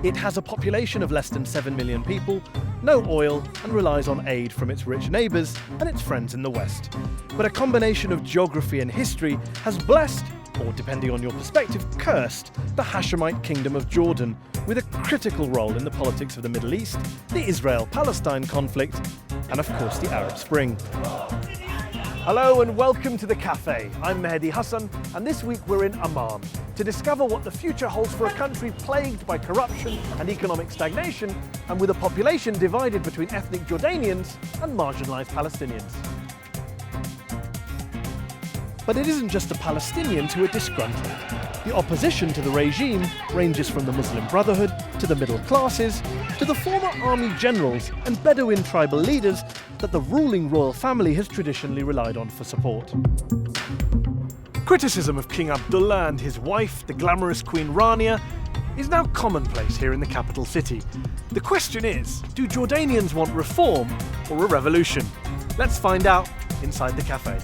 It has a population of less than 7 million people, no oil, and relies on aid from its rich neighbours and its friends in the West. But a combination of geography and history has blessed, or depending on your perspective, cursed the Hashemite kingdom of Jordan, with a critical role in the politics of the Middle East, the Israel-Palestine conflict, and of course the Arab Spring. Hello and welcome to the Café. I'm Mehdi Hassan, and this week we're in Amman to discover what the future holds for a country plagued by corruption and economic stagnation, and with a population divided between ethnic Jordanians and marginalised Palestinians. But it isn't just the Palestinians who are disgruntled. The opposition to the regime ranges from the Muslim Brotherhood to the middle classes to the former army generals and Bedouin tribal leaders that the ruling royal family has traditionally relied on for support. Criticism of King Abdullah and his wife, the glamorous Queen Rania, is now commonplace here in the capital city. The question is, do Jordanians want reform or a revolution? Let's find out inside the Café.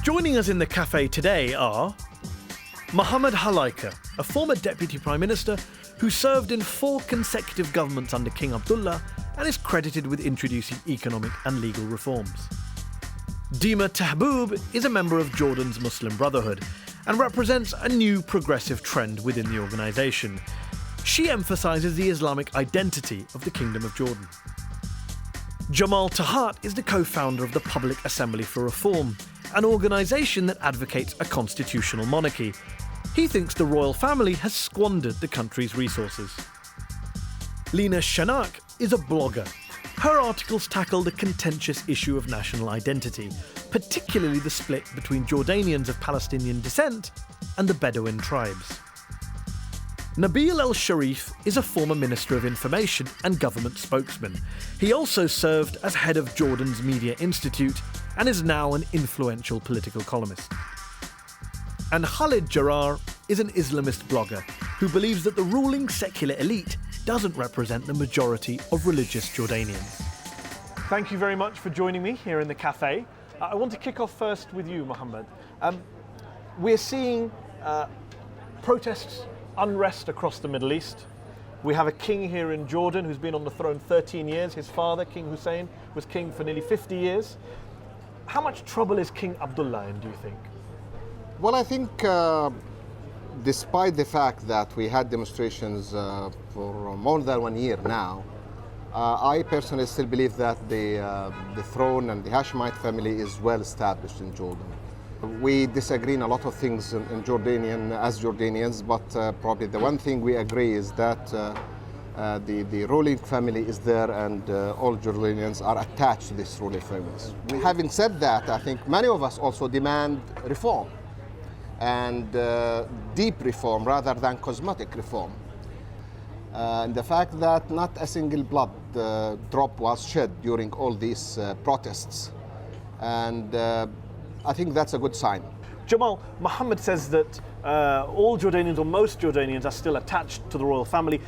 Joining us in the Café today are Mohammed Halaika, a former Deputy Prime Minister who served in 4 consecutive governments under King Abdullah and is credited with introducing economic and legal reforms. Dima Tahboob is a member of Jordan's Muslim Brotherhood and represents a new progressive trend within the organisation. She emphasises the Islamic identity of the Kingdom of Jordan. Jamal Tahat is the co-founder of the Public Assembly for Reform, an organisation that advocates a constitutional monarchy. He thinks the royal family has squandered the country's resources. Lina Shanak is a blogger. Her articles tackle the contentious issue of national identity, particularly the split between Jordanians of Palestinian descent and the Bedouin tribes. Nabil El-Sharif is a former Minister of Information and government spokesman. He also served as head of Jordan's Media Institute and is now an influential political columnist. And Khalid Jarrar is an Islamist blogger who believes that the ruling secular elite doesn't represent the majority of religious Jordanians. Thank you very much for joining me here in the Café. I want to kick off first with you, Mohammed. We're seeing protests, unrest across the Middle East. We have a king here in Jordan who's been on the throne 13 years. His father, King Hussein, was king for nearly 50 years. How much trouble is King Abdullah in, do you think? Well, I think despite the fact that we had demonstrations for more than 1 year now, I personally still believe that the throne and the Hashemite family is well established in Jordan. We disagree in a lot of things in Jordanian as Jordanians, but probably the one thing we agree is that the ruling family is there and all Jordanians are attached to this ruling families. Having said that, I think many of us also demand reform and deep reform rather than cosmetic reform. And the fact that not a single blood drop was shed during all these protests, and I think that's a good sign. Jamal, Mohammed says that all Jordanians or most Jordanians are still attached to the royal family.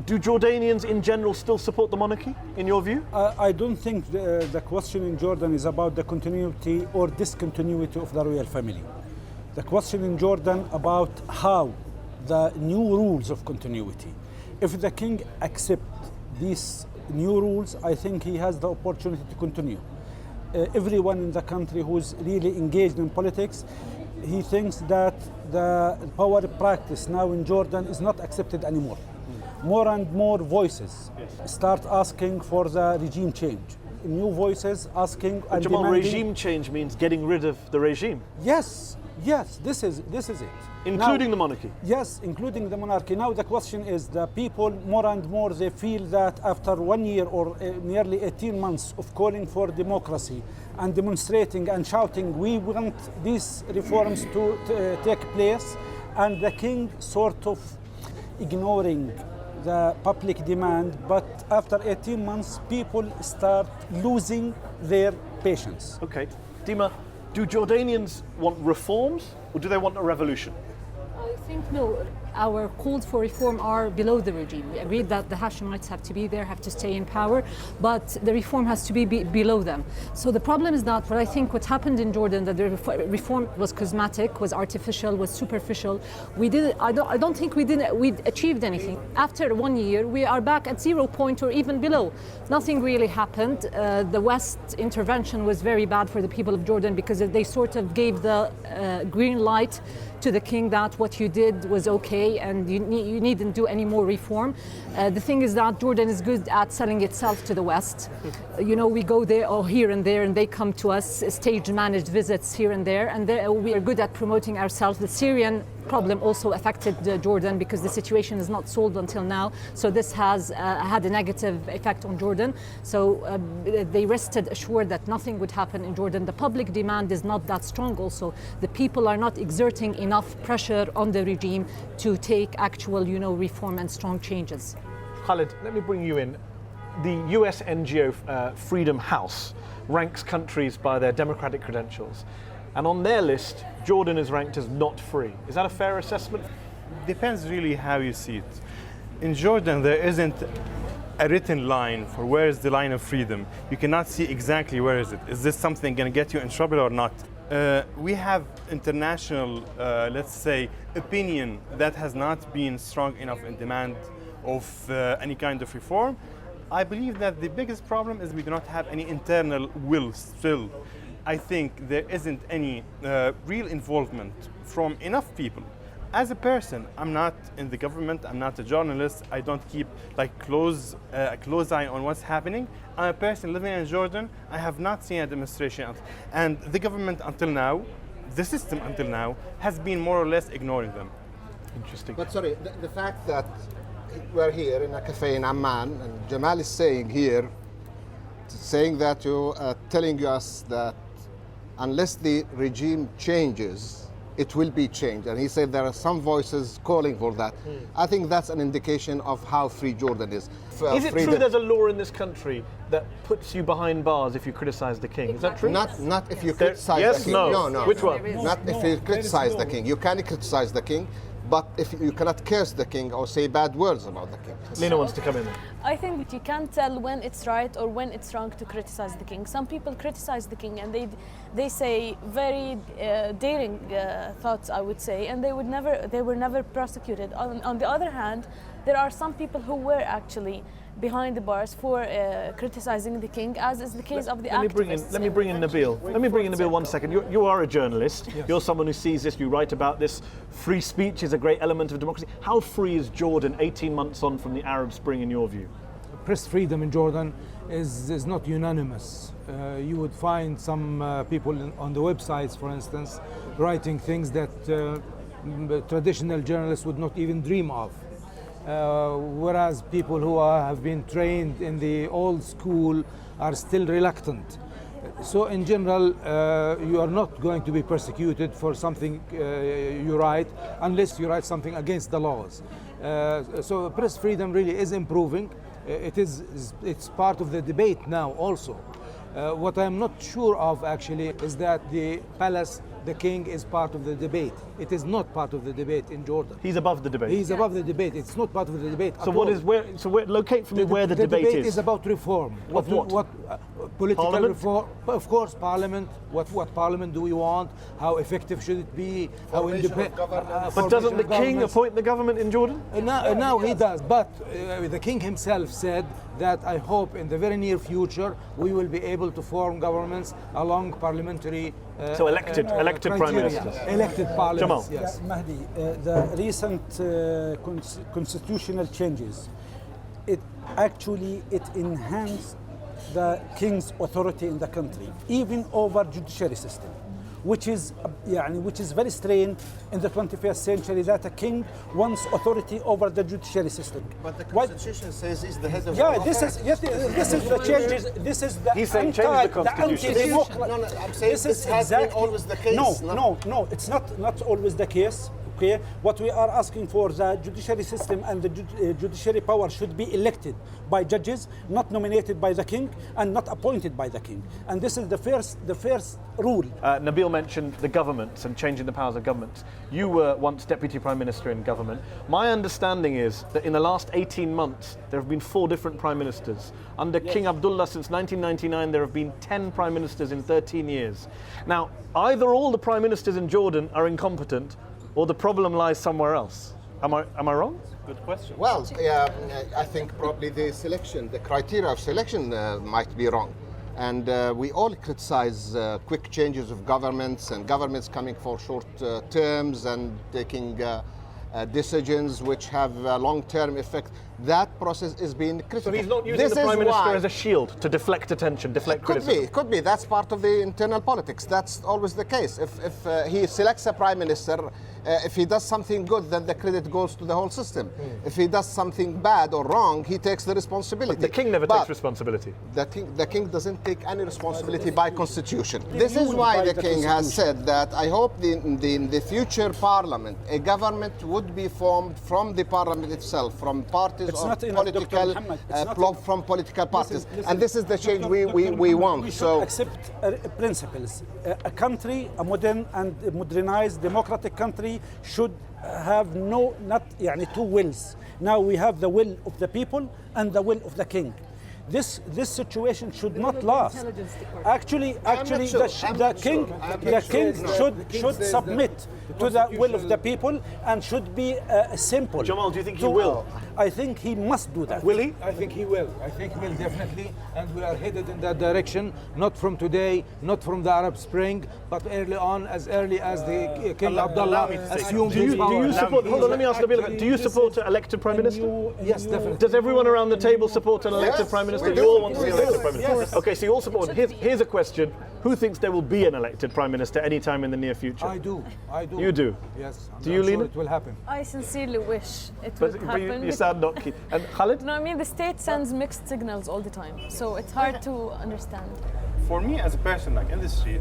Do Jordanians in general still support the monarchy, in your view? I don't think the question in Jordan is about the continuity or discontinuity of the royal family. The question in Jordan about how the new rules of continuity. If the king accepts these new rules, I think he has the opportunity to continue. Everyone in the country who's really engaged in politics, he thinks that the power practice now in Jordan is not accepted anymore. More and more voices start asking for the regime change. New voices asking and Jamal, demanding. regime change means getting rid of the regime. Yes, this is it. Including now, the monarchy? Yes, including the monarchy. Now the question is, the people more and more, they feel that after 1 year or nearly 18 months of calling for democracy and demonstrating and shouting, we want these reforms to take place, and the king sort of ignoring the public demand, but after 18 months, people start losing their patience. Okay. Dima, do Jordanians want reforms or do they want a revolution? I think no. our calls for reform are below the regime. We agreed that the Hashemites have to be there, have to stay in power, but the reform has to be below them. So the problem is that I think what happened in Jordan, that the reform was cosmetic, was artificial, was superficial. I don't think we achieved anything. After 1 year, we are back at 0 point or even below. Nothing really happened. The West intervention was very bad for the people of Jordan because they sort of gave the green light to the king that what you did was okay and you needn't do any more reform. The thing is that Jordan is good at selling itself to the West. We go there or here and there and they come to us, stage managed visits here and there, and we are good at promoting ourselves. The Syrian problem also affected Jordan because the situation is not solved until now. So this has had a negative effect on Jordan. So they rested assured that nothing would happen in Jordan. The public demand is not that strong also. The people are not exerting enough pressure on the regime to take actual, reform and strong changes. Khalid, let me bring you in. The US NGO Freedom House ranks countries by their democratic credentials. And on their list, Jordan is ranked as not free. Is that a fair assessment? Depends really how you see it. In Jordan, there isn't a written line for where is the line of freedom. You cannot see exactly where is it. Is this something going to get you in trouble or not? We have international, let's say, opinion that has not been strong enough in demand of any kind of reform. I believe that the biggest problem is we do not have any internal will still. I think there isn't any real involvement from enough people. As a person, I'm not in the government, I'm not a journalist, I don't keep a close eye on what's happening. I'm a person living in Jordan, I have not seen a demonstration. And the government until now, the system until now, has been more or less ignoring them. Interesting. But sorry, the fact that we're here in a cafe in Amman, and Jamal is saying here, that you are telling us that unless the regime changes, it will be changed. And he said there are some voices calling for that. I think that's an indication of how free Jordan is. Is it true there's a law in this country that puts you behind bars if you criticize the king? Is that true? Not if you criticize the king. No. Which one? Not if you criticize the king. You can criticize the king, but if you cannot curse the king or say bad words about the king. Lena wants to come in. I think that you can't tell when it's right or when it's wrong to criticize the king. Some people criticize the king and they say very daring thoughts, I would say, and they were never prosecuted. On the other hand, there are some people who were actually behind the bars for criticizing the king, as is the case of the activists. Let me bring in Nabil. Let me bring in Nabil 1 second. You are a journalist. Yes. You're someone who sees this, you write about this. Free speech is a great element of democracy. How free is Jordan 18 months on from the Arab Spring in your view? Press freedom in Jordan is not unanimous. You would find some people on the websites, for instance, writing things that traditional journalists would not even dream of. Whereas people who have been trained in the old school are still reluctant. So in general, you are not going to be persecuted for something you write unless you write something against the laws. So press freedom really is improving. It's part of the debate now also. What I'm not sure of actually is that the palace, the king, is part of the debate. It is not part of the debate in Jordan. He's above the debate. He's above the debate. It's not part of the debate. Locate for me where the debate is. The debate is about reform. What? Political Parliament? reform. Of course, parliament. What parliament do we want? How effective should it be? How independent? But doesn't the king appoint the government in Jordan? Now he does. But the king himself said that I hope in the very near future we will be able to form governments along parliamentary. So elected prime ministers. Elected parliaments. Jamal. Yes. Mahdi, the recent constitutional changes, it enhanced the king's authority in the country, even over judiciary system, which is very strange in the 21st century that a king wants authority over the judiciary system. But the constitution says he's the head of the this is the changes. This is the He's saying change the constitution. No, I'm saying this has been always the case. No, it's not always the case. Okay, what we are asking for, the judiciary system and the judiciary power should be elected by judges, not nominated by the king and not appointed by the king. And this is the first rule. Nabil mentioned the governments and changing the powers of governments. You were once Deputy Prime Minister in government. My understanding is that in the last 18 months, there have been 4 different Prime Ministers. Under King Abdullah since 1999, there have been 10 Prime Ministers in 13 years. Now, either all the Prime Ministers in Jordan are incompetent or the problem lies somewhere else. Am I wrong? Good question. Well, I think probably the criteria of selection might be wrong. And we all criticize quick changes of governments and governments coming for short terms and taking decisions which have a long-term effect. That process is being critical. So he's not using the Prime Minister as a shield to deflect attention, deflect criticism? Could be. That's part of the internal politics. That's always the case. If he selects a Prime Minister, if he does something good, then the credit goes to the whole system. If he does something bad or wrong, he takes the responsibility. But the king never takes responsibility. The king doesn't take any responsibility by constitution. This is why the king has said that I hope in the future parliament, a government would be formed from the parliament itself, from parties from political parties. And this is the change we want. We should accept principles. A country, a modern and modernized democratic country should have not two wills. Now we have the will of the people and the will of the king. This situation should not last. Actually, the king should submit to the will of the people and should be simple. Jamal, do you think he will? I think he must do that. Will he? I think he will. I think he will definitely, and we are headed in that direction. Not from today, not from the Arab Spring, but early as the King Abdullah assumed his power. Do you support? Hold on, let me ask Nabil. Do you support an elected Prime Minister? Yes, definitely. Does everyone around the table support an elected Prime Minister? You all want to see an elected Prime Minister? Yes. Okay, so you all support. Here's a question: who thinks there will be an elected Prime Minister anytime in the near future? I do. You do? Yes. Do you, Lina? Sure it will happen. I sincerely wish it would happen. You sound not keen. And Khalid? No, I mean the state sends mixed signals all the time, so it's hard to understand. For me, as a person in the street,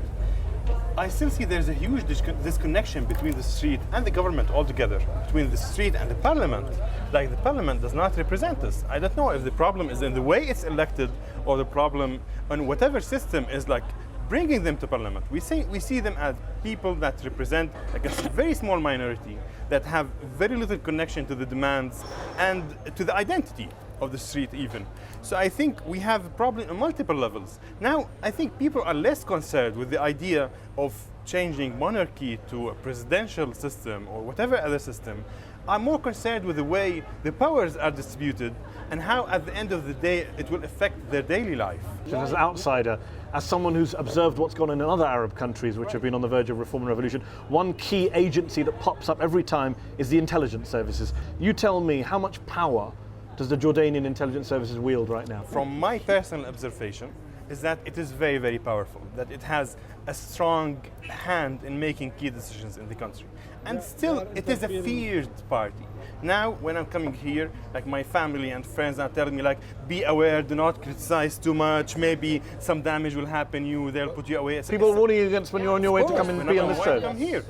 I still see there's a huge disconnection between the street and the government altogether, between the street and the parliament. Like, the parliament does not represent us. I don't know if the problem is in the way it's elected or the problem on whatever system is like bringing them to parliament. We see them as people that represent like a very small minority that have very little connection to the demands and to the identity of the street even. So I think we have a problem on multiple levels. Now, I think people are less concerned with the idea of changing monarchy to a presidential system or whatever other system. I'm more concerned with the way the powers are distributed and how at the end of the day it will affect their daily life. As an outsider, as someone who's observed what's gone on in other Arab countries which have been on the verge of reform and revolution, one key agency that pops up every time is the intelligence services. You tell me, how much power does the Jordanian intelligence services wield right now? From my personal observation, is that it is very, very powerful, that it has a strong hand in making key decisions in the country. And still, it is a feared party. Now, when I'm coming here, like my family and friends are telling me, like, be aware, do not criticize too much, maybe some damage will happen they'll put you away. People are warning you against when you're on your way to come and be on this show. Come here.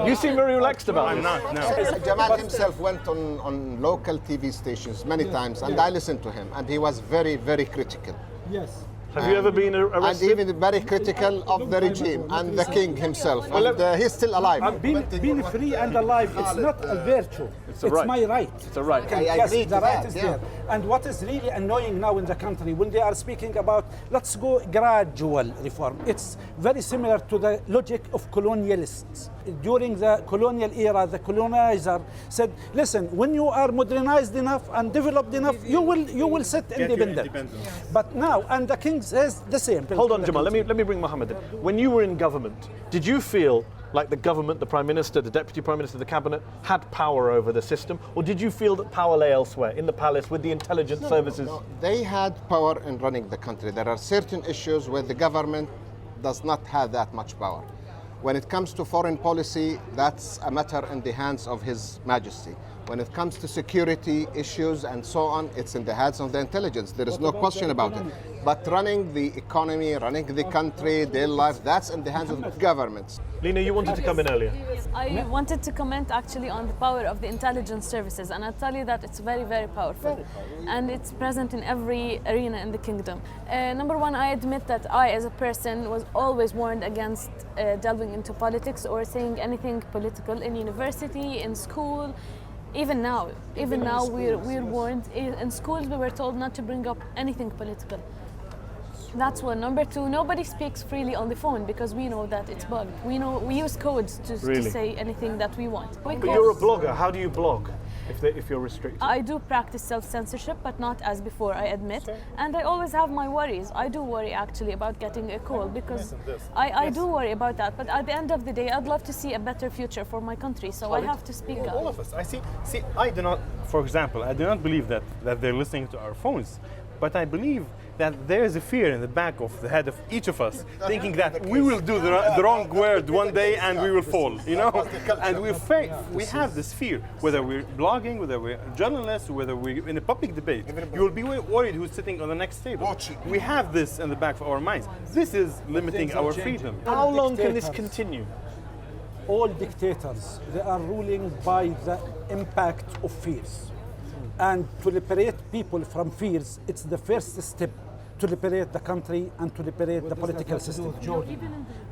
You seem very relaxed about I'm this. not, no. Jamal himself went on local TV stations many times, and I listened to him, and he was very, very critical. Yes. Have you ever been arrested? And even very critical of the regime and the king himself. And he's still alive. Being free and alive, it's not a virtue. It's right. my right. It's a right. Yes, agree the to right that, is yeah. there. And what is really annoying now in the country, when they are speaking about, let's go gradual reform, it's very similar to the logic of colonialists. During the colonial era, the colonizer said, listen, when you are modernized enough and developed enough, you will set independent. But now, and the king says the same. Hold on, Jamal, let me bring Mohammed in. When you were in government, did you feel like the government, the Prime Minister, the Deputy Prime Minister, the Cabinet had power over the system? Or did you feel that power lay elsewhere, in the palace, with the intelligence services? No, they had power in running the country. There are certain issues where the government does not have that much power. When it comes to foreign policy, that's a matter in the hands of His Majesty. When it comes to security issues and so on, it's in the hands of the intelligence. There is no question about it. But running the economy, running the country, their life, that's in the hands of governments. Lena, you wanted to come in earlier. I wanted to comment actually on the power of the intelligence services, and I'll tell you that it's very, very powerful. And it's present in every arena in the kingdom. Number one, I admit that I, as a person, was always warned against delving into politics or saying anything political in university, in school. Even now we're warned. In schools, we were told not to bring up anything political. That's one. Number two, nobody speaks freely on the phone because we know that it's bugged. We use codes to say anything that we want. But you're a blogger. How do you blog if you're restricted? I do practice self-censorship, but not as before, I admit. And I always have my worries. I do worry actually about getting a call because I do worry about that. But at the end of the day, I'd love to see a better future for my country. So I have to speak up. All of us. I do not, for example, I do not believe that they're listening to our phones. But I believe that there is a fear in the back of the head of each of us, thinking that we will do the wrong word one day and we will fall, you know? And we have this fear, whether we're blogging, whether we're journalists, whether we're in a public debate. You will be worried who's sitting on the next table. We have this in the back of our minds. This is limiting our freedom. How long can this continue? All dictators, they are ruling by the impact of fears. And to liberate people from fears, it's the first step to liberate the country and to liberate the political system.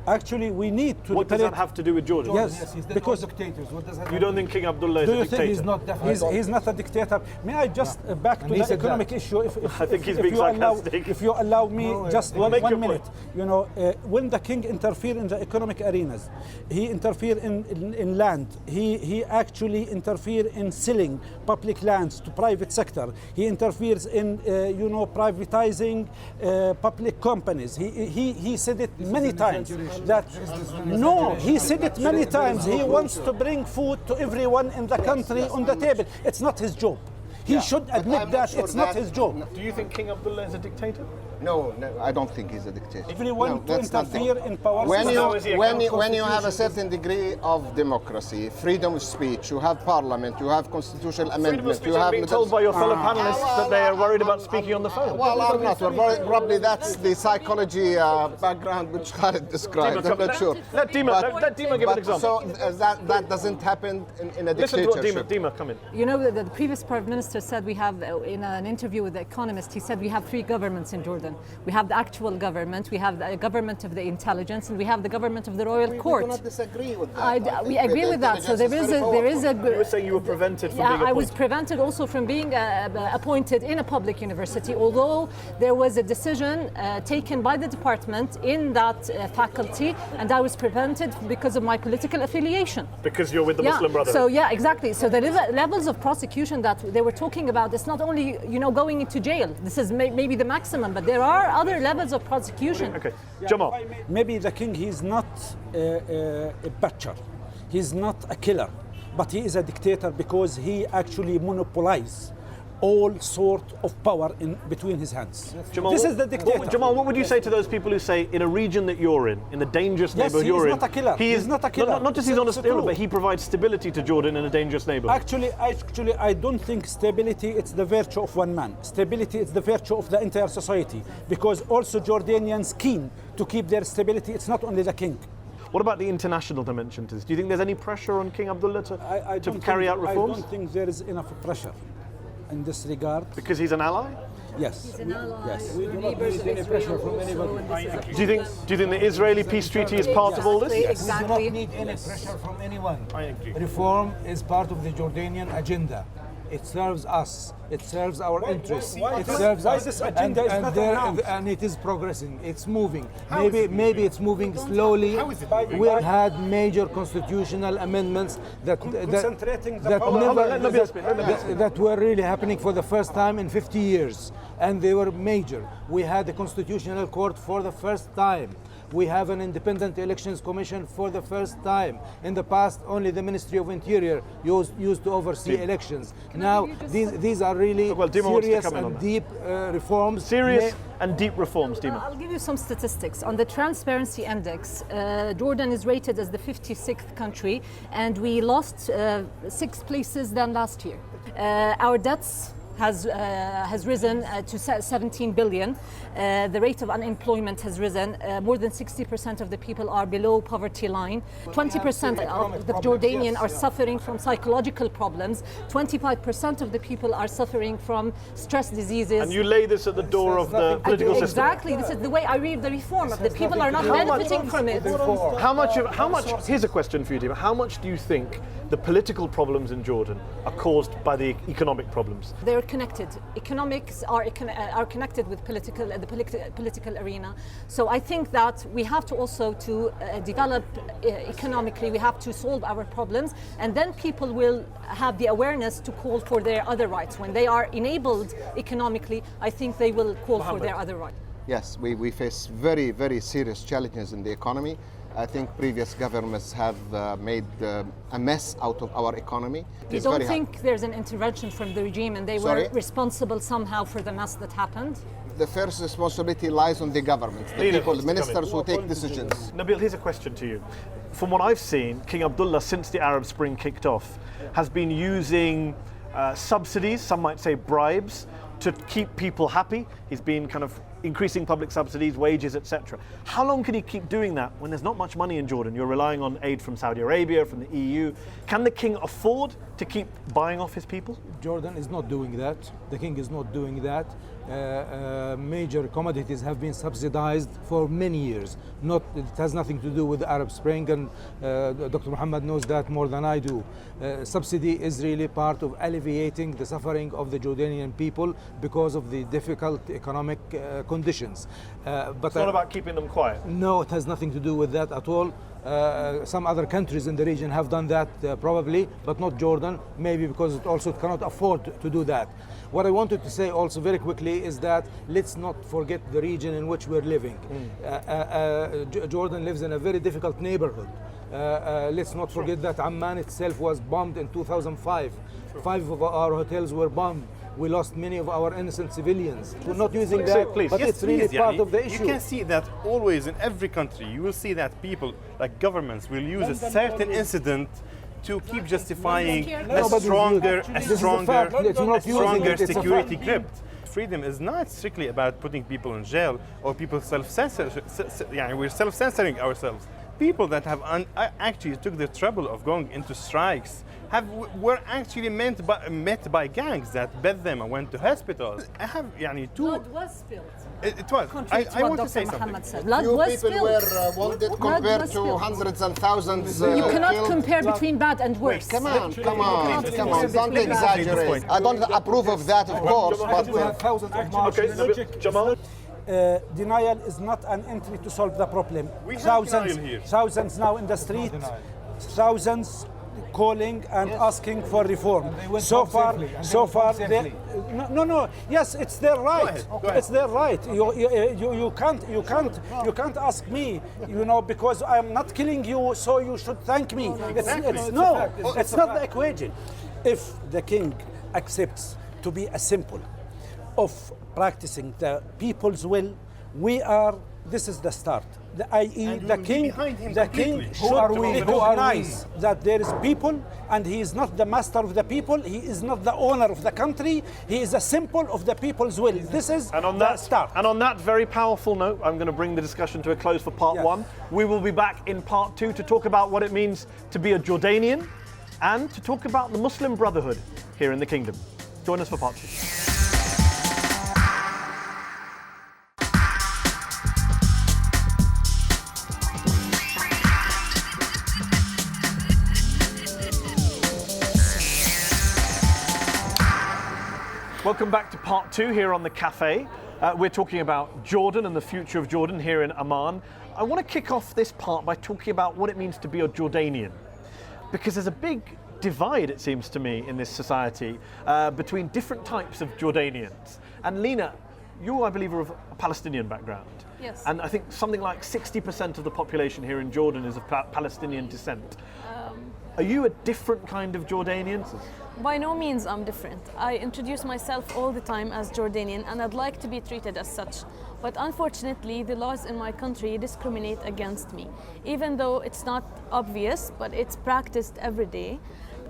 Actually, we need to What does liberate... that have to do with Jordan? Yes, because dictators. What does that You don't think King Abdullah is do a you dictator? think he's not a dictator? May I just back to the economic issue? I think he's being sarcastic. If you allow me just Well, make one your minute. point. You know, when the king interfered in the economic arenas, he interfered in land. He actually interfered in selling public lands to private sector. He interferes in privatizing public companies. He said it many times that he said it many times. He wants to bring food to everyone in the country on the table. It's not his job. He should admit that it's not his job. Do you think King Abdullah is a dictator? No, I don't think he's a dictator. If you want to interfere in power When you have a certain degree of democracy, freedom of speech, you have parliament, you have constitutional amendments, you have... being told by your fellow panelists that they are worried about speaking on the phone. Well, I'm not. Probably that's the psychology background which Khalid described. I'm not sure. Let Dima give an example. So that doesn't happen in a Listen to what dictatorship. Dima, come in. You know, the previous Prime Minister said we have, in an interview with The Economist, he said we have three governments in Jordan. We have the actual government, we have the government of the intelligence, and we have the government of the royal court. We do not disagree with that. We agree with that. So there is a. You were saying you were prevented from being appointed. I was prevented also from being appointed in a public university, although there was a decision taken by the department in that faculty, and I was prevented because of my political affiliation. Because you're with the Muslim Brotherhood. So yeah, exactly. So the levels of prosecution that they were talking about, it's not only going into jail. This is maybe the maximum, but there are other levels of prosecution. Okay, Jamal. Maybe the king, he's not a butcher. He's not a killer, but he is a dictator because he actually monopolizes all sort of power in between his hands. Jamal, this is the dictator. Jamal, what would you say to those people who say in a region that you're in the dangerous neighborhood you're in? He's not a killer. He's not a killer. Not just he's honest, but he provides stability to Jordan in a dangerous neighborhood. Actually, I don't think stability it's the virtue of one man. Stability is the virtue of the entire society, because also Jordanians keen to keep their stability. It's not only the king. What about the international dimension to this? Do you think there's any pressure on King Abdullah to carry out reforms? I don't think there is enough pressure in this regard. Because he's an ally? Yes. He's an ally. Yes. We do not need any pressure from anybody. Do you think the Israeli peace treaty is part of all this? Exactly. We do not need any pressure from anyone. I agree. Reform is part of the Jordanian agenda. It serves us. It serves our interests. It serves us. This agenda is not announced? And it is progressing. It's moving. Maybe it's moving slowly. We had major constitutional amendments that were really happening for the first time in 50 years, and they were major. We had a constitutional court for the first time. We have an independent elections commission for the first time. In the past, only the Ministry of Interior used to oversee elections. Now, these are really serious and deep reforms. Serious and deep reforms, Dima. I'll give you some statistics. On the Transparency Index, Jordan is rated as the 56th country, and we lost 6 places than last year. Our debts has risen to 17 billion. The rate of unemployment has risen. More than 60% of the people are below poverty line. 20% of the Jordanians are suffering from psychological problems. 25% of the people are suffering from stress diseases. And you lay this at the door of the political system. Exactly. This is the way I read the reform. The people are not benefiting from it. How much? Here's a question for you, Dima. How much do you think the political problems in Jordan are caused by the economic problems? They're connected. Economics are connected with the political arena. So I think that we have to also develop economically. We have to solve our problems, and then people will have the awareness to call for their other rights. When they are enabled economically, I think they will call for their other rights. Yes, we face very, very serious challenges in the economy. I think previous governments have made a mess out of our economy. You don't think there's an intervention from the regime and they were responsible somehow for the mess that happened? The first responsibility lies on the government, the people, the ministers who take decisions. Nabil, here's a question to you. From what I've seen, King Abdullah, since the Arab Spring kicked off, has been using subsidies, some might say bribes, to keep people happy. He's been kind of increasing public subsidies, wages, etc. How long can he keep doing that when there's not much money in Jordan? You're relying on aid from Saudi Arabia, from the EU. Can the king afford to keep buying off his people? Jordan is not doing that. The king is not doing that. Major commodities have been subsidized for many years. It has nothing to do with the Arab Spring, and Dr. Muhammad knows that more than I do. Subsidy is really part of alleviating the suffering of the Jordanian people because of the difficult economic conditions. But it's not about keeping them quiet. No, it has nothing to do with that at all. Some other countries in the region have done that probably, but not Jordan, maybe because it also cannot afford to do that. What I wanted to say also very quickly is that let's not forget the region in which we're living. Jordan lives in a very difficult neighborhood. Let's not forget that Amman itself was bombed in 2005. 5 of our hotels were bombed. We lost many of our innocent civilians. We're not using that, but it's really part of the issue. You can see that always in every country. You will see that people, like governments, will use a certain incident to keep justifying a stronger security grip. Freedom is not strictly about putting people in jail or people we're self-censoring ourselves. People that have actually took the trouble of going into strikes were actually met by gangs that beat them and went to hospitals. Blood was spilled. It was. I want to say something. Blood was Few people spilled. were wounded compared to hundreds and thousands. You cannot killed. compare between bad and worse. Come on. Don't exaggerate. I don't approve of that, of course, but We have thousands of marches. Jamal? Denial is not an entry to solve the problem. We have denial here. Thousands now in the street, thousands calling and asking for reform. So far, yes, it's their right. Go ahead. It's their right. You can't ask me, because I'm not killing you, so you should thank me. It's not the equation. If the king accepts to be a symbol of practicing the people's will, this is the start. I.e., the king should recognize that there is people, and he is not the master of the people. He is not the owner of the country. He is a symbol of the people's will. This is the start. And on that very powerful note, I'm going to bring the discussion to a close for part 1. We will be back in part 2 to talk about what it means to be a Jordanian and to talk about the Muslim Brotherhood here in the kingdom. Join us for part 2. Welcome back to part 2 here on the Café. We're talking about Jordan and the future of Jordan here in Amman. I want to kick off this part by talking about what it means to be a Jordanian, because there's a big divide, it seems to me, in this society between different types of Jordanians. And Lena, you, I believe, are of a Palestinian background. Yes. And I think something like 60% of the population here in Jordan is of Palestinian descent. Are you a different kind of Jordanian? By no means I'm different. I introduce myself all the time as Jordanian, and I'd like to be treated as such. But unfortunately, the laws in my country discriminate against me, even though it's not obvious, but it's practiced every day.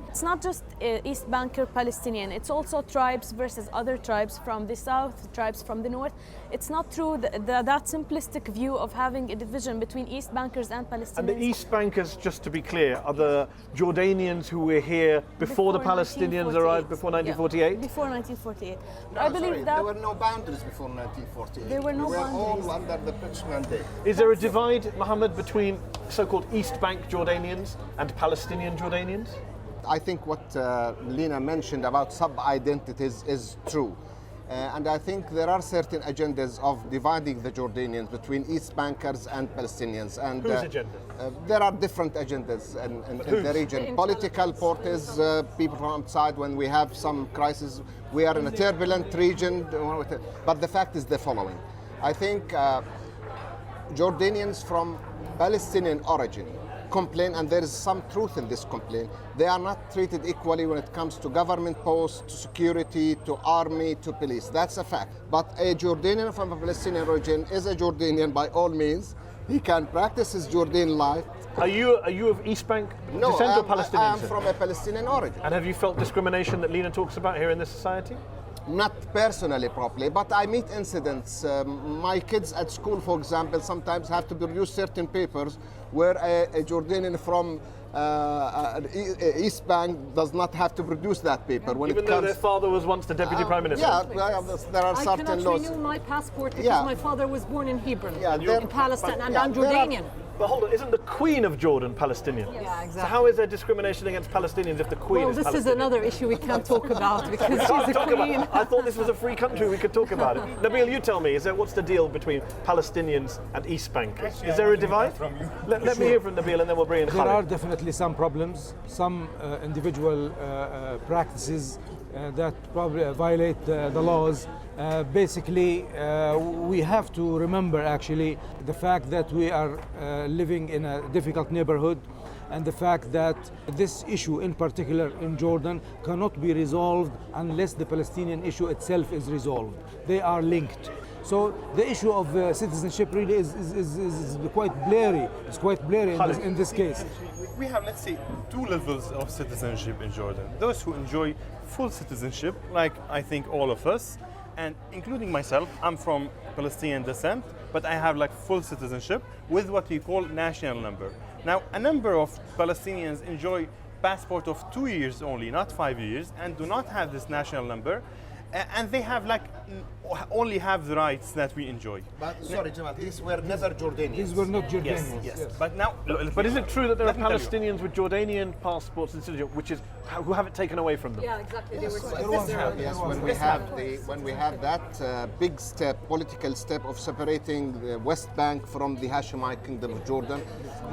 It's not just East Banker Palestinian, it's also tribes versus other tribes from the south, tribes from the north. It's not true that simplistic view of having a division between East Bankers and Palestinians. And the East Bankers, just to be clear, are the Jordanians who were here before the Palestinians arrived, before 1948? Yeah, before 1948. No, I believe that there were no boundaries before 1948. There were no we boundaries. all under the British mandate. Is there a divide, Mohammed, between so-called East Bank Jordanians and Palestinian Jordanians? I think what Lina mentioned about sub-identities is true. And I think there are certain agendas of dividing the Jordanians between East Bankers and Palestinians. And Whose agenda? there are different agendas in the region. Political parties, people from outside, when we have some crisis, we are in a turbulent region. But the fact is the following. I think Jordanians from Palestinian origin complain, and there is some truth in this complaint. They are not treated equally when it comes to government posts, to security, to army, to police. That's a fact. But a Jordanian from a Palestinian origin is a Jordanian by all means. He can practice his Jordanian life. Are you of East Bank No, descent or I Palestinian am descent? from a Palestinian origin. And have you felt discrimination that Lina talks about here in this society? Not personally properly, but I meet incidents. My kids at school, for example, sometimes have to produce certain papers where a Jordanian from East Bank does not have to produce that paper. When Even it though comes, their father was once the deputy prime minister? Yeah, there are I certain cannot laws. renew my passport because Yeah. my father was born in Hebron, Yeah, in Palestine, and yeah, I'm there are- Jordanian. But hold on, isn't the Queen of Jordan Palestinian? Yeah, exactly. So how is there discrimination against Palestinians if the Queen Well, is this is Palestinian? another issue we can't talk about because We she's can't the talk about queen. it. I thought this was a free country, we could talk about it. Nabil, you tell me, what's the deal between Palestinians and East Bankers? Is there a divide? Let me hear from Nabil and then we'll bring in There are Khalid. definitely some problems, some individual practices that probably violate the laws. Basically, we have to remember actually the fact that we are living in a difficult neighborhood, and the fact that this issue in particular in Jordan cannot be resolved unless the Palestinian issue itself is resolved. They are linked. So the issue of citizenship really is quite blurry. It's quite blurry in this case. We have, let's say, two levels of citizenship in Jordan. Those who enjoy full citizenship, like I think all of us, and including myself, I'm from Palestinian descent, but I have like full citizenship with what we call national number. Now, a number of Palestinians enjoy passport of 2 years only, not 5 years, and do not have this national number. And they have only have the rights that we enjoy. But sorry, Jamal, these were never Jordanians. These were not Jordanians. Yes. But now, But is it true that there are Let me tell you. Palestinians with Jordanian passports and citizenship, who have it taken away from them? Yeah, exactly. Yes, when we have that big step, political step of separating the West Bank from the Hashemite Kingdom of Jordan,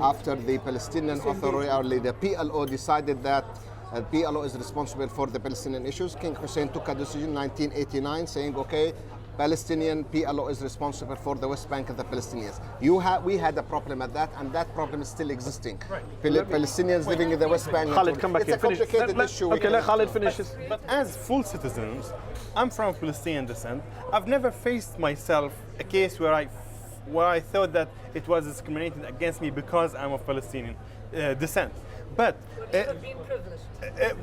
after the Palestinian Authority, the PLO decided that PLO is responsible for the Palestinian issues. King Hussein took a decision in 1989 saying, okay, Palestinian PLO is responsible for the West Bank and the Palestinians. We had a problem at that, and that problem is still existing. Palestinians living in the West Bank. Khalid, come back it's in. a complicated issue. Okay, let Khalid finish his. But as full citizens, I'm from Palestinian descent. I've never faced myself a case where I thought that it was discriminated against me because I'm of Palestinian descent. But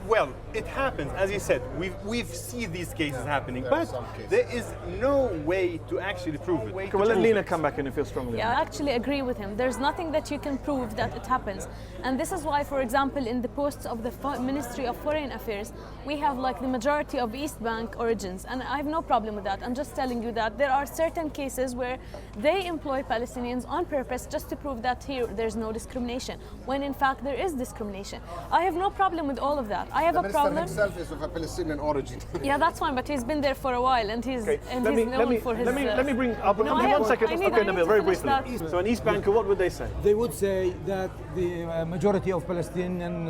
well, it happens, as you said. We've seen these cases happening, but there is no way to actually prove it. Okay, well, let Lina come back in and feel strongly. Yeah, I actually agree with him. There's nothing that you can prove that it happens. And this is why, for example, in the posts of the Ministry of Foreign Affairs, we have like the majority of East Bank origins. And I have no problem with that. I'm just telling you that there are certain cases where they employ Palestinians on on purpose just to prove that here there's no discrimination, when in fact there is discrimination. I have no problem with all of that. I have a problem. The minister himself is of a Palestinian origin. Yeah, that's fine, but he's been there for a while, and he's known for his. Let me bring. I'll come to you 1 second. Okay, Nabil, very briefly. So an East Banker, what would they say? They would say that the majority of Palestinian,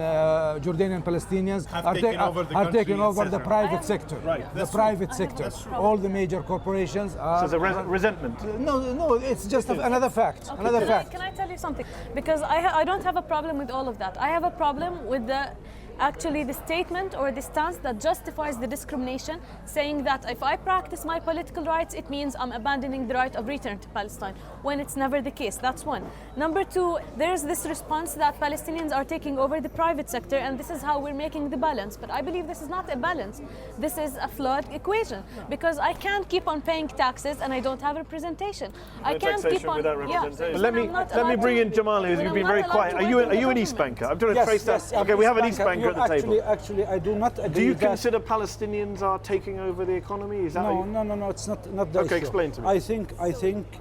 Jordanian Palestinians are taking over the private sector. Right. The private sector. All the major corporations are. So there's a resentment. No, it's just another fact. Okay, Another fact. Can I tell you something? Because I don't have a problem with all of that. I have a problem with actually the statement or the stance that justifies the discrimination, saying that if I practice my political rights, it means I'm abandoning the right of return to Palestine, when it's never the case. That's one. Number two, there's this response that Palestinians are taking over the private sector, and this is how we're making the balance. But I believe this is not a balance. This is a flawed equation, because I can't keep on paying taxes and I don't have representation. I can't keep on. Without representation. Yeah, Let me bring in Jamal, who's been very quiet. Are you an East Banker? I'm trying to trace that. Okay, we have an East Banker at the table. Actually, I do not agree. Do you with that. consider Palestinians are taking over the economy? Is that No, it's not the issue. Okay, explain to me. I think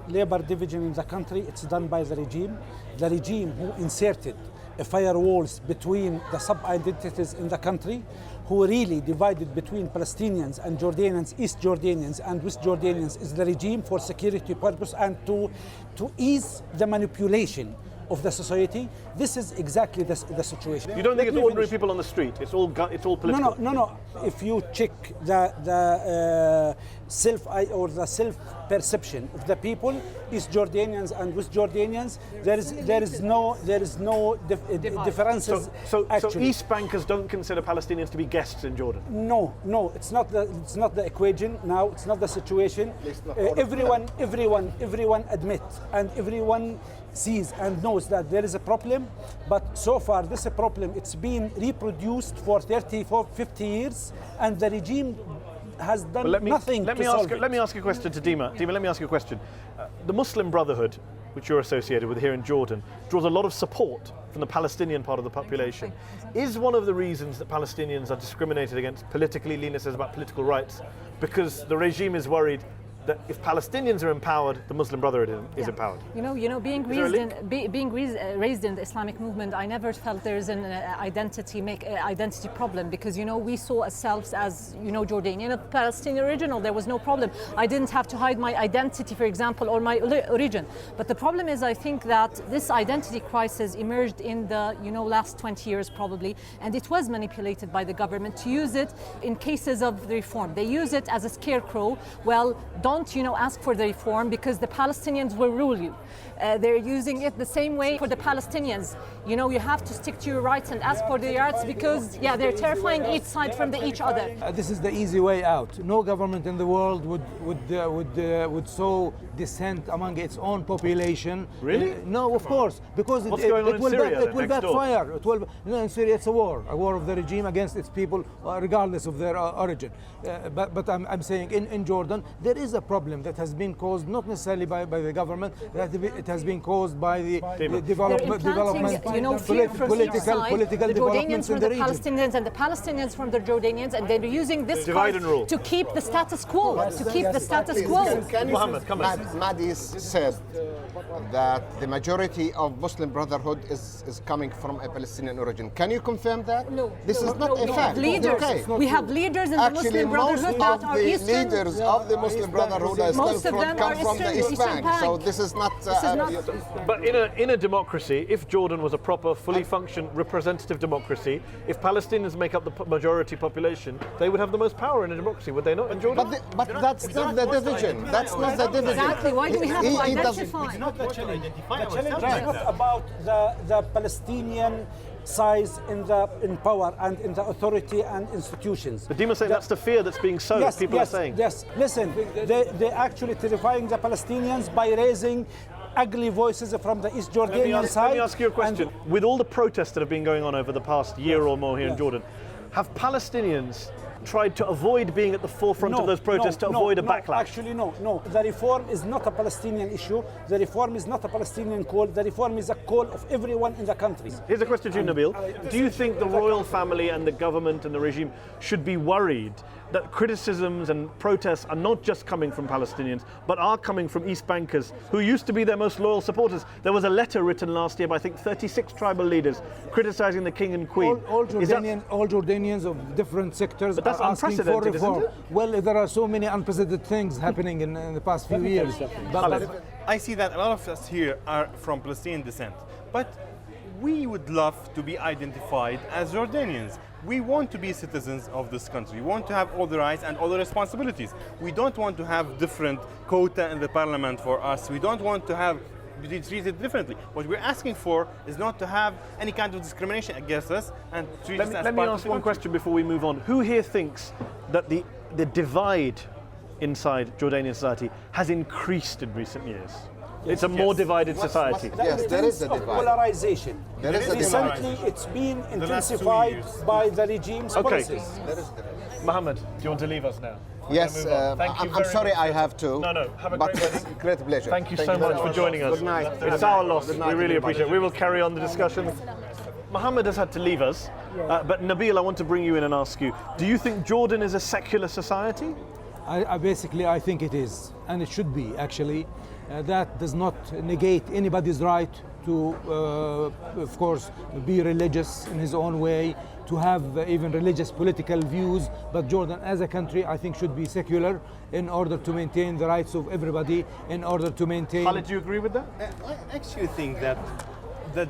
labor division in the country, it's done by the regime. The regime who inserted firewalls between the sub-identities in the country, who really divided between Palestinians and Jordanians, East Jordanians and West Jordanians, is the regime for security purpose and to ease the manipulation of the society. This is exactly the situation. You don't think it's ordinary people on the street? It's all political. No. If you check the self-perception of the people, East Jordanians and West Jordanians, there is no differences. So actually. East Bankers don't consider Palestinians to be guests in Jordan. No, it's not the equation now. It's not the situation. Everyone admits and everyone sees and knows that there is a problem, but so far this problem, it's been reproduced for 30, 50 years, and the regime has done nothing to solve it. Let me ask a question to Dima. Dima, let me ask you a question. The Muslim Brotherhood, which you're associated with here in Jordan, draws a lot of support from the Palestinian part of the population. Is one of the reasons that Palestinians are discriminated against politically, Lena says, about political rights, because the regime is worried that if Palestinians are empowered, the Muslim Brotherhood is empowered? Being raised in the Islamic movement, I never felt there's an identity problem, because we saw ourselves as Jordanian, of Palestinian original. There was no problem. I didn't have to hide my identity, for example, or my origin. But the problem is, I think that this identity crisis emerged in the last 20 years probably, and it was manipulated by the government to use it in cases of the reform. They use it as a scarecrow. Well, don't ask for the reform because the Palestinians will rule you. They're using it the same way for the Palestinians. You have to stick to your rights and ask for the rights because, they're terrifying each side from each other. This is the easy way out. No government in the world would sow dissent among its own population. Really? No, of course, because What's going on in Syria, it will next door? backfire. In Syria, it's a war of the regime against its people, regardless of their origin. But I'm saying in Jordan, there is a problem that has been caused not necessarily by the government, it has been caused by the development, fear from political the developments Jordanians from in the the region. Palestinians and the Palestinians from the Jordanians, and they're using this Divide and rule. to keep the status quo. Mohammed, come on. Mahdi said that the majority of Muslim Brotherhood is coming from a Palestinian origin. Can you confirm that? No. This is not a fact. Leaders. Okay. We have leaders in the Actually, Muslim Brotherhood most that are of the Eastern. leaders of the Muslim Brotherhood come from the East Bank. So this is not. But in a democracy, if Jordan was a proper, fully functioning, representative democracy, if Palestinians make up the majority population, they would have the most power in a democracy, would they not, in Jordan? But that's not the division. That's not the division. Exactly. Why do we have to identify? It's not the challenge. The challenge is not about the Palestinian size in power and in the authority and institutions. But Dima saying that's the fear that's being sown, people are saying. Yes, listen, they're actually terrifying the Palestinians by raising ugly voices from the East Jordanian side. Let me ask you a question. With all the protests that have been going on over the past year or more here in Jordan, have Palestinians tried to avoid being at the forefront of those protests to avoid a backlash? Actually, no. The reform is not a Palestinian issue. The reform is not a Palestinian call. The reform is a call of everyone in the country. Here's a question to you, Nabil. Do you think the royal family and the government and the regime should be worried that criticisms and protests are not just coming from Palestinians, but are coming from East Bankers, who used to be their most loyal supporters? There was a letter written last year by, I think, 36 tribal leaders criticizing the king and queen. All Jordanians of different sectors But that's are asking for unprecedented, reform. isn't it? Well, there are so many unprecedented things happening in the past few years. I see that a lot of us here are from Palestinian descent, but we would love to be identified as Jordanians. We want to be citizens of this country. We want to have all the rights and all the responsibilities. We don't want to have different quota in the parliament for us. We don't want to have be treated differently. What we're asking for is not to have any kind of discrimination against us and treat us as Let me ask one question before we move on. Who here thinks that the divide inside Jordanian society has increased in recent years? It's a more divided society. Yes, there is a divide. Polarization. There is a divide. Recently, it's been intensified by the regime's policies. Mohammed, do you want to leave us now? Yes, Thank you I'm very sorry much. I have to. No, have a but great wedding. great pleasure. Thank you so much for joining us. Good night. It's our loss. Good night, We really everybody. appreciate it. We will carry on the discussion. Mohammed has had to leave us, but Nabil, I want to bring you in and ask you, do you think Jordan is a secular society? I think it is, and it should be, actually. That does not negate anybody's right to, of course, be religious in his own way, to have even religious political views, but Jordan as a country, I think, should be secular in order to maintain the rights of everybody, in order to maintain... Khalid, do you agree with that? I actually think that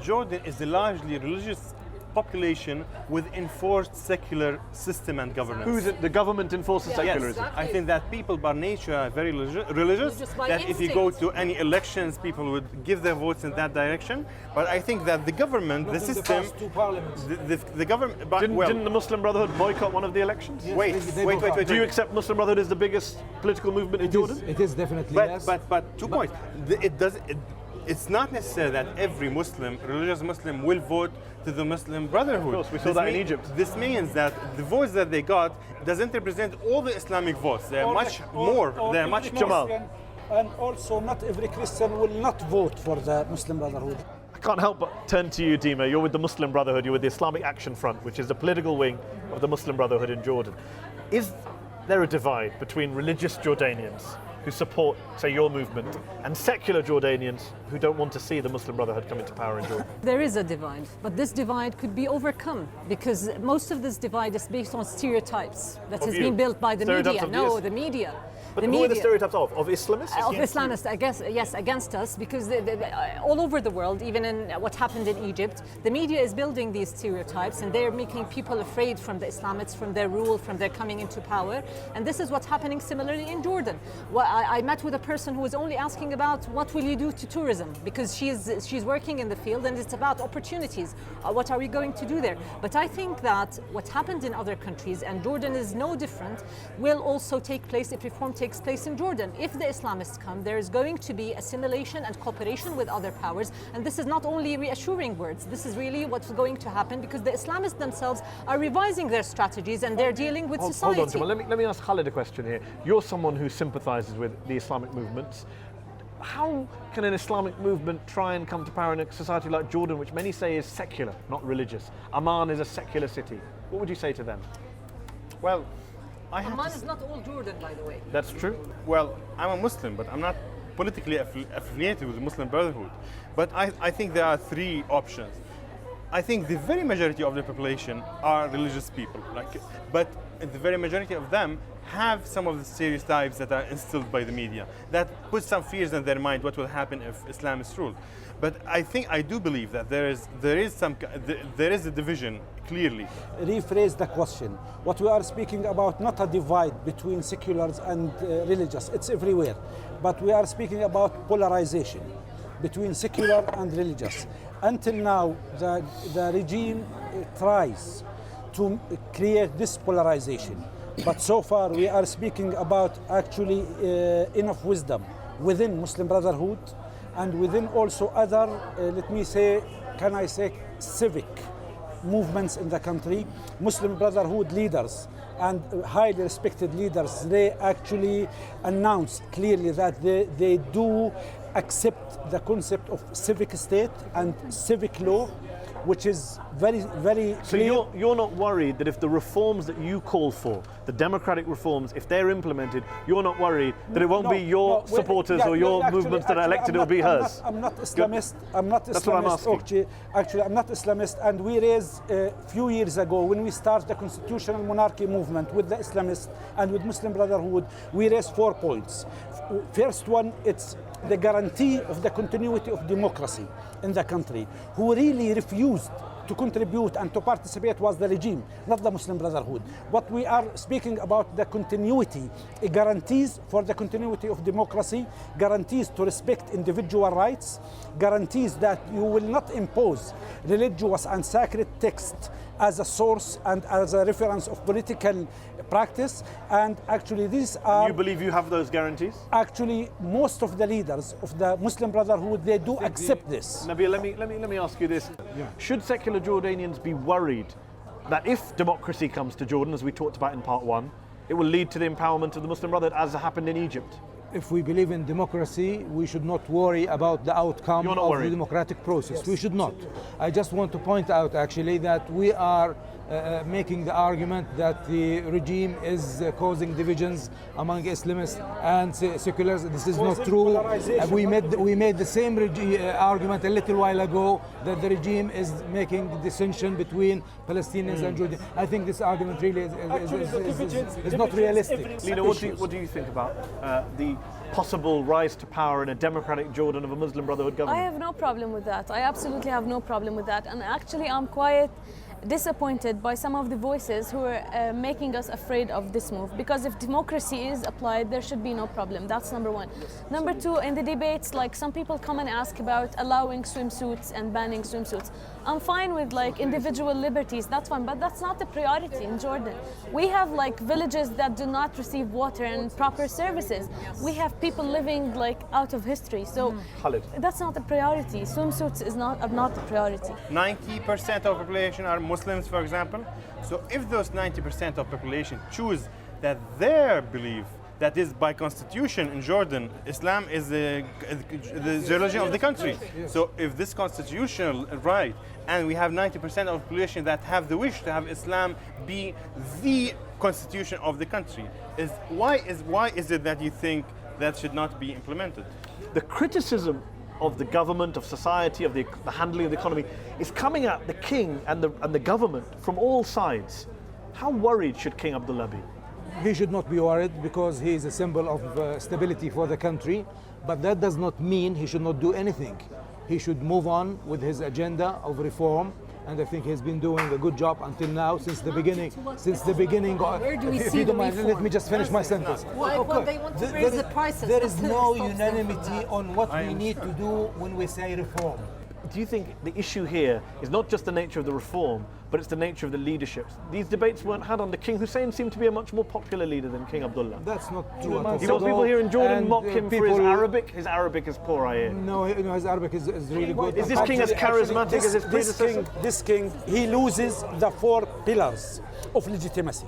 Jordan is a largely religious population with enforced secular system and governance. Who is it? The government enforces secularism? Yes, I think that people by nature are very religious, by that if you go instinct. to any elections, people would give their votes in that direction. But I think that the government, the system, the government... but- Didn't the Muslim Brotherhood boycott one of the elections? Wait. Do you accept Muslim Brotherhood is the biggest political movement in Jordan? It is definitely, yes. But 2 points. It's not necessary that every Muslim, religious Muslim, will vote to the Muslim Brotherhood. Of course, we saw that in Egypt. This means that the votes that they got doesn't represent all the Islamic votes. They're much more. They're much more. Jamal. And also, not every Christian will not vote for the Muslim Brotherhood. I can't help but turn to you, Dima. You're with the Muslim Brotherhood. You're with the Islamic Action Front, which is the political wing of the Muslim Brotherhood in Jordan. Is there a divide between religious Jordanians who support, say, your movement, and secular Jordanians who don't want to see the Muslim Brotherhood come into power in Jordan? There is a divide, but this divide could be overcome because most of this divide is based on stereotypes that Of has you? been built by the Stereotypes media. of No, the the media. But the who are the media. stereotypes of? Of Islamists? Of Islamists, I guess, yes, against us, because all over the world, even in what happened in Egypt, the media is building these stereotypes and they're making people afraid from the Islamists, from their rule, from their coming into power. And this is what's happening similarly in Jordan. Well, I met with a person who was only asking about what will you do to tourism, because she's working in the field and it's about opportunities. What are we going to do there? But I think that what happened in other countries, and Jordan is no different, will also take place if reform takes place in Jordan. If the Islamists come, there is going to be assimilation and cooperation with other powers. And this is not only reassuring words, this is really what's going to happen because the Islamists themselves are revising their strategies and they're dealing with society. Hold on, Jamal. Let me ask Khalid a question here. You're someone who sympathizes with the Islamic movements. How can an Islamic movement try and come to power in a society like Jordan, which many say is secular, not religious? Amman is a secular city. What would you say to them? Well, I have Amman to is not all Jordan, by the way. That's true. Well, I'm a Muslim, but I'm not politically affiliated with the Muslim Brotherhood. But I think there are three options. I think the very majority of the population are religious people, but the very majority of them have some of the stereotypes that are instilled by the media that put some fears in their mind what will happen if Islam is ruled. But I do believe that there is a division clearly. Rephrase the question. What we are speaking about, not a divide between seculars and religious, it's everywhere. But we are speaking about polarization between secular and religious. Until now, the regime tries to create this polarization. But so far, we are speaking about actually enough wisdom within Muslim Brotherhood and within also other, civic movements in the country. Muslim Brotherhood leaders and highly respected leaders, they actually announced clearly that they do accept the concept of civic state and civic law, which is very, very So clear. you're not worried that if the reforms that you call for, the democratic reforms, if they're implemented, you're not worried that it won't be your supporters or your movements that are elected, it'll be hers? I'm not Islamist. I'm not That's what I'm Islamist. asking. Actually, I'm not Islamist. And we raised a few years ago, when we started the constitutional monarchy movement with the Islamists and with Muslim Brotherhood, we raised 4 points. First one, it's the guarantee of the continuity of democracy in the country. Who really refused to contribute and to participate was the regime, not the Muslim Brotherhood. What we are speaking about, the continuity, guarantees for the continuity of democracy, guarantees to respect individual rights, guarantees that you will not impose religious and sacred text as a source and as a reference of political practice. And actually these are... You believe you have those guarantees? Actually, most of the leaders of the Muslim Brotherhood, they do accept this. Nabil, let me ask you this. Should secular Jordanians be worried that if democracy comes to Jordan, as we talked about in part 1, it will lead to the empowerment of the Muslim Brotherhood, as happened in Egypt? If we believe in democracy, we should not worry about the outcome of the democratic process. Yes. We should not. I just want to point out actually that we are making the argument that the regime is causing divisions among Islamists and seculars. This is not true. We made the same argument a little while ago that the regime is making distinction between Palestinians and Jordanians. I think this argument really is not realistic. Lina, what do you think about the possible rise to power in a democratic Jordan of a Muslim Brotherhood government? I have no problem with that. I absolutely have no problem with that. And actually, I'm quite disappointed by some of the voices who are making us afraid of this move, because if democracy is applied, there should be no problem. That's number one. Number two, in the debates, like some people come and ask about allowing swimsuits and banning swimsuits. I'm fine with like individual liberties, that's fine, but that's not the priority in Jordan. We have like villages that do not receive water and proper services. We have people living like out of history, so that's not the priority. Swimsuits is not the priority. 90% of population are Muslims, for example. So if those 90% of population choose that their belief, that is by constitution in Jordan, Islam is the religion of the country. So if this constitutional right, and we have 90% of the population that have the wish to have Islam be the constitution of the country, why is it that you think that should not be implemented? The criticism of the government, of society, of the handling of the economy is coming at the king and the government from all sides. How worried should King Abdullah be? He should not be worried because he is a symbol of stability for the country, but that does not mean he should not do anything. He should move on with his agenda of reform, and I think he's been doing a good job until now, since the beginning. Where do we see the reform? Let me just finish my sentence. Well, they want to raise the prices. There is no unanimity on what we need to do when we say reform. Do you think the issue here is not just the nature of the reform, but it's the nature of the leadership? These debates weren't had under King Hussein, seemed to be a much more popular leader than King Abdullah. That's not true at all. People here in Jordan mock him for his Arabic. His Arabic is poor, I hear. No, his Arabic is really good. Is this king as charismatic as his predecessor? This king, he loses the 4 pillars of legitimacy.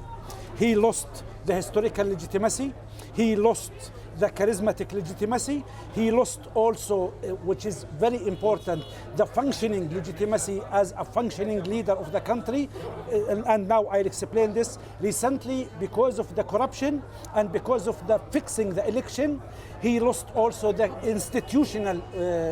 He lost the historical legitimacy. He lost the charismatic legitimacy. He lost also, which is very important, the functioning legitimacy as a functioning leader of the country. And now I'll explain this. Recently, because of the corruption and because of the fixing the election, he lost also the institutional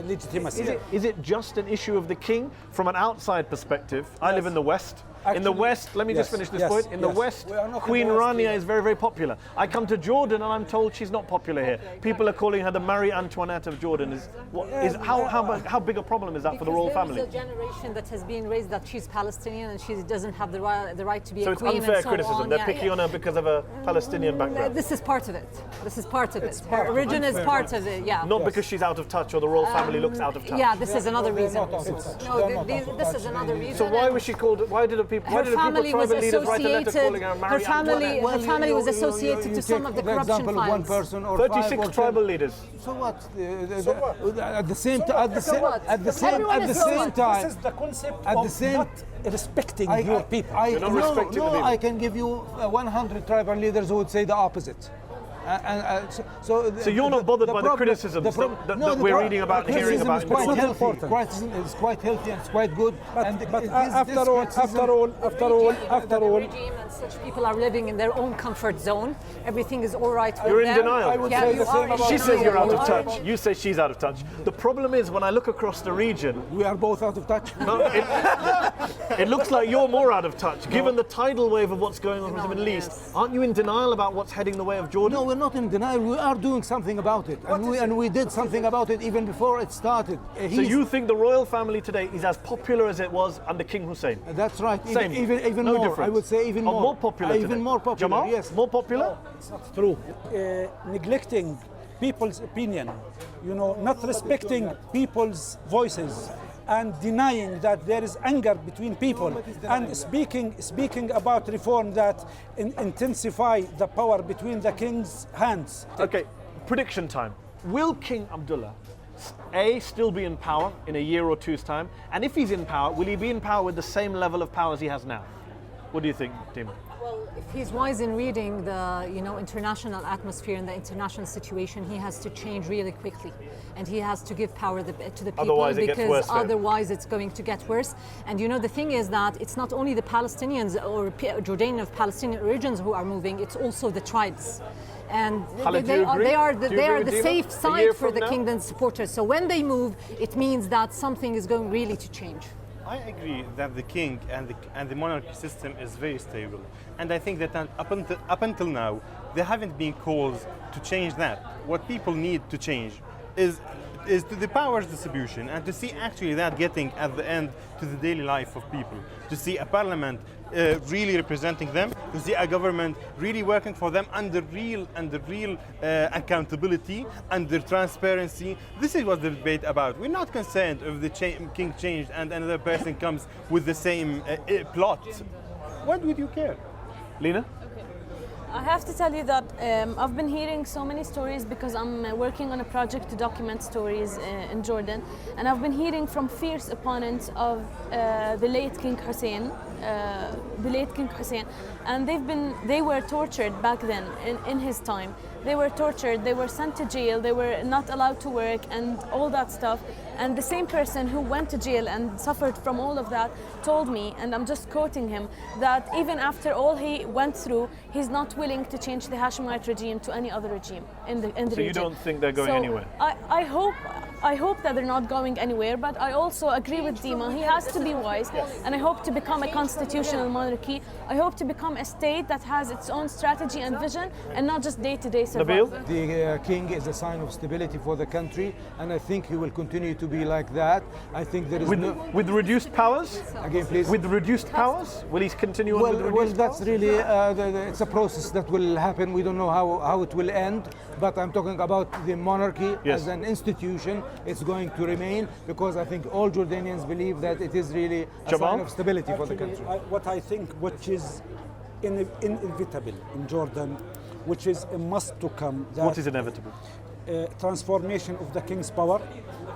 legitimacy. Is it just an issue of the king? From an outside perspective, I live in the West. Actually, in the West, let me just finish this point. In the West, Queen Rania is very, very popular. I come to Jordan and I'm told she's not popular here. People are calling her the Marie Antoinette of Jordan. How big a problem is that for the royal family? There's a generation that has been raised that she's Palestinian and she doesn't have the right to be a queen. So it's unfair criticism. They're picking on her because of a Palestinian background. This is part of it. This is part of it. Her origin is part of it. Yeah. Not because she's out of touch or the royal family looks out of touch. Yeah, this is another reason. No, this is another reason. So why was she called? Why did the people? Why did the people tribal leaders write a letter calling her Marie Antoinette? Her family was associated to some of the corruption files. One person or 36 tribal leaders. So what? So what? At the same So at what? the So same what? at the same Everyone at the is so same what? time. This is the concept At of the same- not respecting your people. You're not respecting the people. I can give you 100 tribal leaders who would say the opposite. So you're not bothered by the criticisms that we're reading about and hearing about in Quite Jordan? healthy. Criticism is quite healthy and it's quite good. But this after all, The regime and such people are living in their own comfort zone. Everything is all right with You're in them. denial. I would Yeah, say you the same are in about- She says you're out of denial. touch. You say she's out of touch. The problem is when I look across the region, we are both out of touch. no, it looks like you're more out of touch. Given the tidal wave of what's going on in the Middle East, yes. aren't you in denial about what's heading the way of Jordan? No, we're not in denial. We are doing something about it, and we did something about it even before it started. So you think the royal family today is as popular as it was under King Hussein? That's right. Same. Even No more. difference. I would say even Oh, more. more popular Even today. more popular. Jamal? Yes. More popular? it's not true. Neglecting people's opinion, not respecting people's voices, and denying that there is anger between people, and speaking about reform that intensify the power between the king's hands. Okay, prediction time. Will King Abdullah A, still be in power in a year or two's time? And if he's in power, will he be in power with the same level of power as he has now? What do you think, Dima? Well, if he's wise in reading the international atmosphere and the international situation, he has to change really quickly, and he has to give power to the people. Otherwise it gets because worse then. otherwise it's going to get worse. And the thing is that it's not only the Palestinians or Jordanian of Palestinian origins who are moving; it's also the tribes. And Khaled, do they you agree? are Do you they are agree the with safe Dima? A year side for from the now? kingdom's supporters. So when they move, it means that something is going really to change. I agree that the king and the monarchy system is very stable, and I think that up until now there haven't been calls to change that. What people need to change is to the powers distribution, and to see actually that getting at the end to the daily life of people, to see a parliament really representing them, to see a government really working for them under real accountability, under transparency. This is what the debate about. We're not concerned if the king changed and another person comes with the same plot. What would you care? Lena? I have to tell you that I've been hearing so many stories because I'm working on a project to document stories in Jordan, and I've been hearing from fierce opponents of the late King Hussein, and they were tortured back then in his time. They were tortured, they were sent to jail, they were not allowed to work and all that stuff. And the same person who went to jail and suffered from all of that told me, and I'm just quoting him, that even after all he went through, he's not willing to change the Hashemite regime to any other regime in the region. So you don't think they're going anywhere? I hope that they're not going anywhere, but I also agree with Dima. He has to be wise, and I hope to become a constitutional monarchy. I hope to become a state that has its own strategy and vision, and not just day-to-day survival. Nabil? The king is a sign of stability for the country, and I think he will continue to be like that. I think there is With reduced powers? Again, please. With reduced powers? Will he continue on with Well, reduced that's powers? really it's a process that will happen. We don't know how it will end, but I'm talking about the monarchy Yes. as an institution. It's going to remain because I think all Jordanians believe that it is really a Jamal? sign of stability for the country. What I think, which is inevitable in Jordan, which is a must to come, that What is inevitable? transformation of the king's power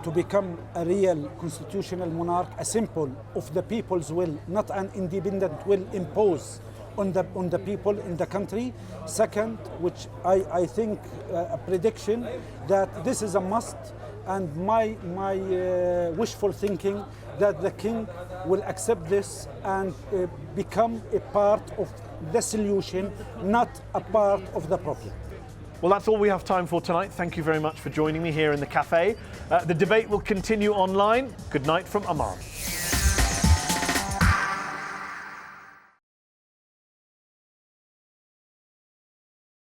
to become a real constitutional monarch, a symbol of the people's will, not an independent will imposed on the people in the country. Second, which I think a prediction that this is a must, and my wishful thinking that the king will accept this and become a part of the solution, not a part of the problem. Well, that's all we have time for tonight. Thank you very much for joining me here in the cafe. The debate will continue online. Good night from Amman.